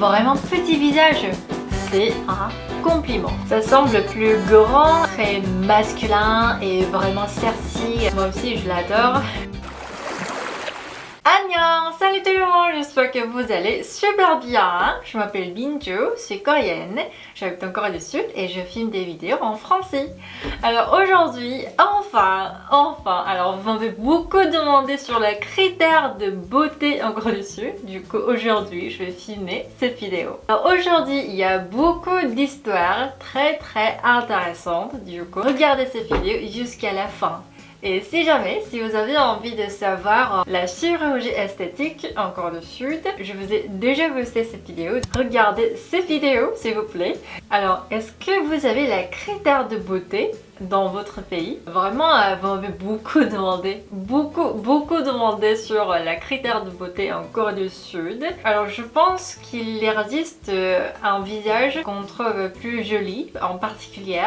vraiment petit visage, c'est un compliment. Ça semble plus grand, très masculin et vraiment sexy. Moi aussi je l'adore. Annyeong! Salut tout le monde, j'espère que vous allez super bien. Je m'appelle Binju, je suis coréenne, j'habite en Corée du Sud et je filme des vidéos en français. Alors aujourd'hui, enfin, alors vous m'avez beaucoup demandé sur les critères de beauté en Corée du Sud. Du coup aujourd'hui, je vais filmer cette vidéo. Alors aujourd'hui, il y a beaucoup d'histoires très intéressantes. Du coup, regardez cette vidéo jusqu'à la fin. Et si jamais, si vous avez envie de savoir la chirurgie esthétique en Corée du Sud, je vous ai déjà posté cette vidéo. Regardez cette vidéo s'il vous plaît. Alors, est-ce que vous avez les critères de beauté dans votre pays? Vraiment, vous m'avez beaucoup demandé, beaucoup demandé sur la critère de beauté en Corée du Sud. Alors, je pense qu'il existe un visage qu'on trouve plus joli, en particulier.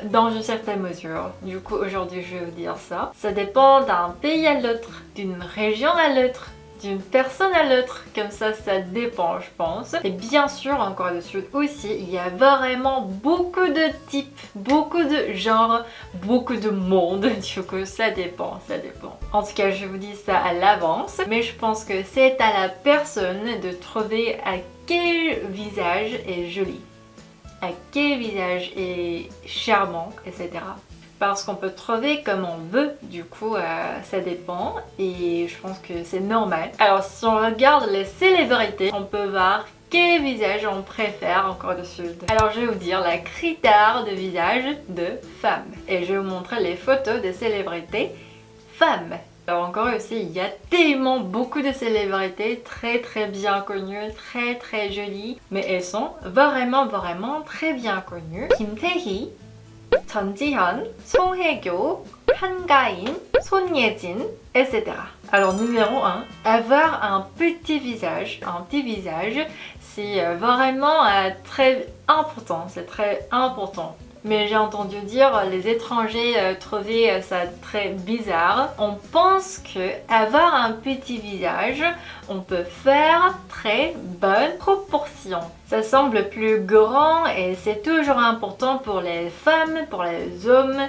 Dans une certaine mesure. Du coup aujourd'hui je vais vous dire ça. Ça dépend d'un pays à l'autre, d'une région à l'autre, d'une personne à l'autre, comme ça dépend je pense. Et bien sûr en Corée du Sud aussi il y a vraiment beaucoup de types, beaucoup de genres, beaucoup de monde. Du coup ça dépend. En tout cas je vous dis ça à l'avance, mais je pense que c'est à la personne de trouver à quel visage est joli, à quel visage est charmant, etc. Parce qu'on peut trouver comme on veut, du coup ça dépend et je pense que c'est normal. Alors si on regarde les célébrités, on peut voir quel visage on préfère en Corée du Sud. Alors je vais vous dire les critères de visage de femmes et je vais vous montrer les photos des célébrités femmes. Alors en Corée aussi, il y a tellement beaucoup de célébrités très bien connues, très jolies, mais elles sont vraiment très bien connues. Kim Tae-hee, Jeon Ji-hyun, Song Hye-kyo, Han Ga-in, Son Ye-jin, etc. Alors numéro 1, avoir un petit visage, c'est vraiment très important, c'est très important. Mais j'ai entendu dire les étrangers trouvaient ça très bizarre. On pense que avoir un petit visage, on peut faire très bonne proportion. Ça semble plus grand et c'est toujours important pour les femmes, pour les hommes.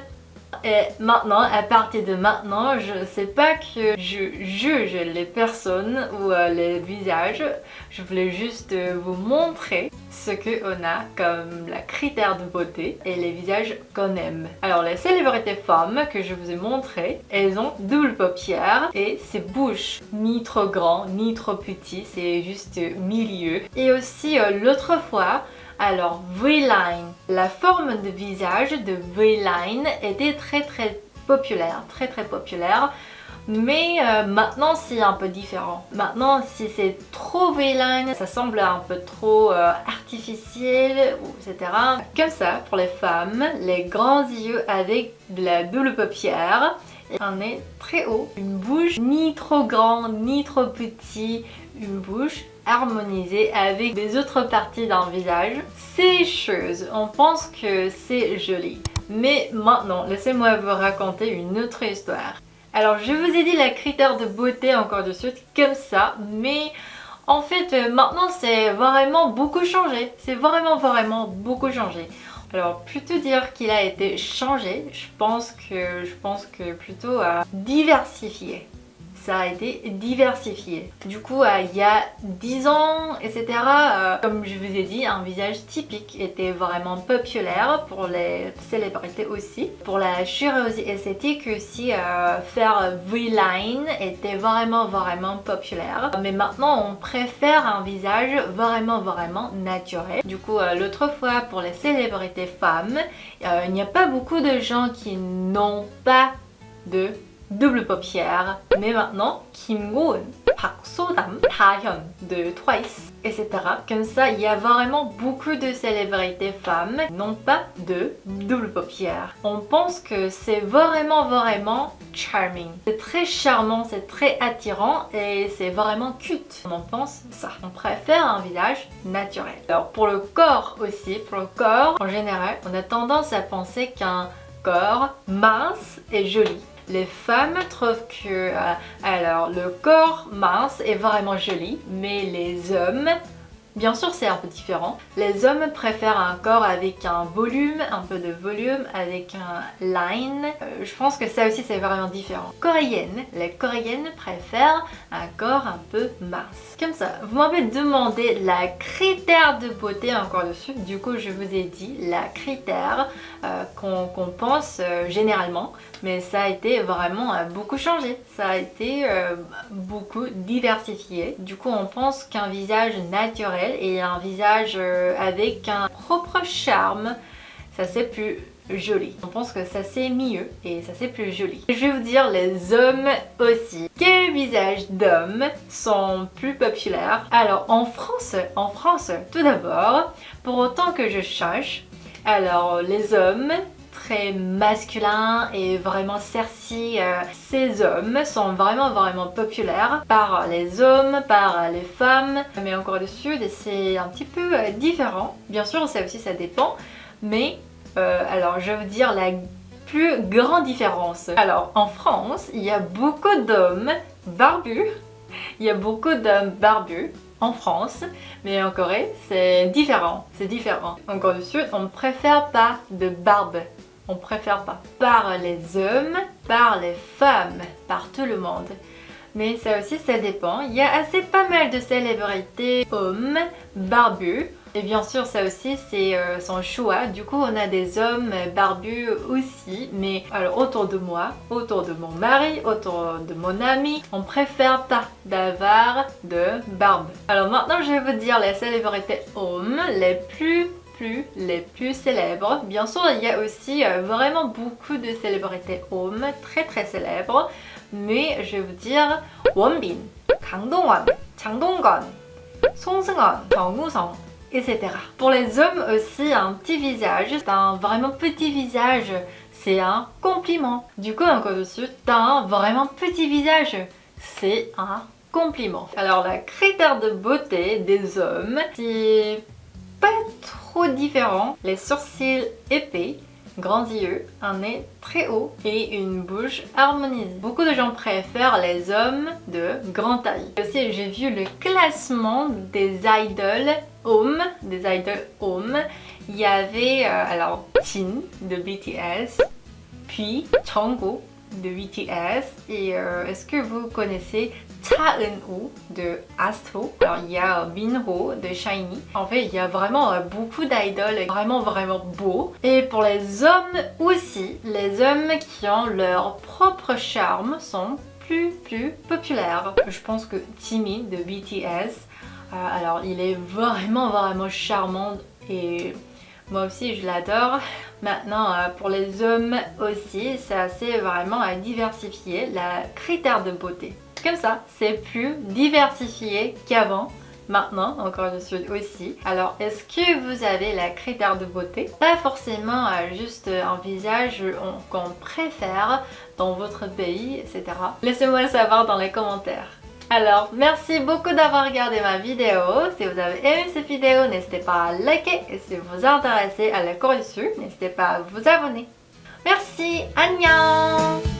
Et maintenant, à partir de maintenant, je sais pas que je juge les personnes ou les visages. Je voulais juste vous montrer ce qu'on a comme la critère de beauté et les visages qu'on aime. Alors les célébrités femmes que je vous ai montré, elles ont double paupière et ces bouches ni trop grand ni trop petit, c'est juste milieu. Et aussi l'autre fois, alors V-line, la forme de visage de V-line était très populaire, très populaire. Mais maintenant c'est un peu différent. Maintenant si c'est trop V-line, ça semble un peu trop artificiel, etc. Comme ça pour les femmes, les grands yeux avec de la double paupière, un nez très haut, une bouche ni trop grande ni trop petit, une bouche harmonisée avec les autres parties d'un visage. Ces choses, on pense que c'est joli. Mais maintenant, laissez-moi vous raconter une autre histoire. Alors je vous ai dit les critères de beauté en Corée du Sud comme ça, mais en fait maintenant c'est vraiment beaucoup changé. C'est vraiment beaucoup changé. Alors plutôt dire qu'il a été changé, je pense que plutôt diversifié. Ça a été diversifié. Du coup, il y a 10 ans, etc., comme je vous ai dit, un visage typique était vraiment populaire pour les célébrités aussi. Pour la chirurgie esthétique aussi, faire V-line était vraiment populaire. Mais maintenant, on préfère un visage vraiment naturel. Du coup, l'autre fois, pour les célébrités femmes, il n'y a pas beaucoup de gens qui n'ont pas de double paupière. Mais maintenant, Kim Go-eun, Park So-dam, Taehyun de Twice, etc. Comme ça, il y a vraiment beaucoup de célébrités femmes qui n'ont pas de double paupière. On pense que c'est vraiment charming. C'est très charmant, c'est très attirant et c'est vraiment cute. On pense ça. On préfère un visage naturel. Alors pour le corps aussi, pour le corps en général, on a tendance à penser qu'un corps mince est joli. Les femmes trouvent que alors le corps mince est vraiment joli, mais les hommes Bien sûr, c'est un peu différent. Les hommes préfèrent un corps avec un volume, un peu de volume, avec un line. Je pense que ça aussi c'est vraiment différent. Les coréennes préfèrent un corps un peu mince. Comme ça, vous m'avez demandé la critère de beauté encore dessus. Du coup, je vous ai dit la critère qu'on pense généralement. Mais ça a été vraiment beaucoup changé. Ça a été beaucoup diversifié. Du coup, on pense qu'un visage naturel et un visage avec un propre charme, ça c'est plus joli. On pense que ça c'est mieux et ça c'est plus joli. Je vais vous dire les hommes aussi. Quels visages d'hommes sont plus populaires? Alors en France, tout d'abord, pour autant que je cherche, alors les hommes très masculins et vraiment sexy, ces hommes sont vraiment populaires par les hommes, par les femmes, mais en Corée du Sud c'est un petit peu différent. Bien sûr ça aussi ça dépend, mais alors je vais vous dire la plus grande différence. Alors en France il y a beaucoup d'hommes barbus, en France, mais en Corée c'est différent, En Corée du Sud on ne préfère pas de barbe. On préfère pas. Par les hommes, par les femmes, par tout le monde. Mais ça aussi, ça dépend. Il y a assez pas mal de célébrités hommes barbus. Et bien sûr, ça aussi, c'est son choix. Du coup, on a des hommes barbus aussi. Mais alors, autour de moi, autour de mon mari, autour de mon ami, on préfère pas d'avoir de barbe. Alors maintenant, je vais vous dire les célébrités hommes les plus célèbres. Bien sûr, il y a aussi vraiment beaucoup de célébrités hommes très célèbres. Mais je vais vous dire Wonbin, Kang Dong-won, Chang Dong-gun, Song Seung-won, Jung Woo-sung, etc. Pour les hommes aussi, un petit visage, c'est un vraiment petit visage, c'est un compliment. Du coup, en Corée du Sud, t'as un vraiment petit visage, c'est un compliment. Alors, la critère de beauté des hommes, c'est pas trop différent. Les sourcils épais, grands yeux, un nez très haut et une bouche harmonisée. Beaucoup de gens préfèrent les hommes de grande taille. Aussi, j'ai vu le classement des idoles hommes, Il y avait alors Jin de BTS, puis Jungkook de BTS et est-ce que vous connaissez Cha Eun-woo de Astro? Alors il y a Minho de SHINee. En fait il y a vraiment beaucoup d'idoles vraiment beaux. Et pour les hommes aussi, les hommes qui ont leur propre charme sont plus populaires. Je pense que Jimin de BTS, alors il est vraiment charmant et moi aussi je l'adore. Maintenant pour les hommes aussi, c'est assez vraiment diversifié la critère de beauté. Comme ça, c'est plus diversifié qu'avant. Maintenant, en Corée du Sud aussi. Alors, est-ce que vous avez la critère de beauté? Pas forcément juste un visage qu'on préfère dans votre pays, etc. Laissez-moi le savoir dans les commentaires. Alors, merci beaucoup d'avoir regardé ma vidéo. Si vous avez aimé cette vidéo, n'hésitez pas à liker. Et si vous vous intéressez à la Corée du Sud, n'hésitez pas à vous abonner. Merci, annyeong!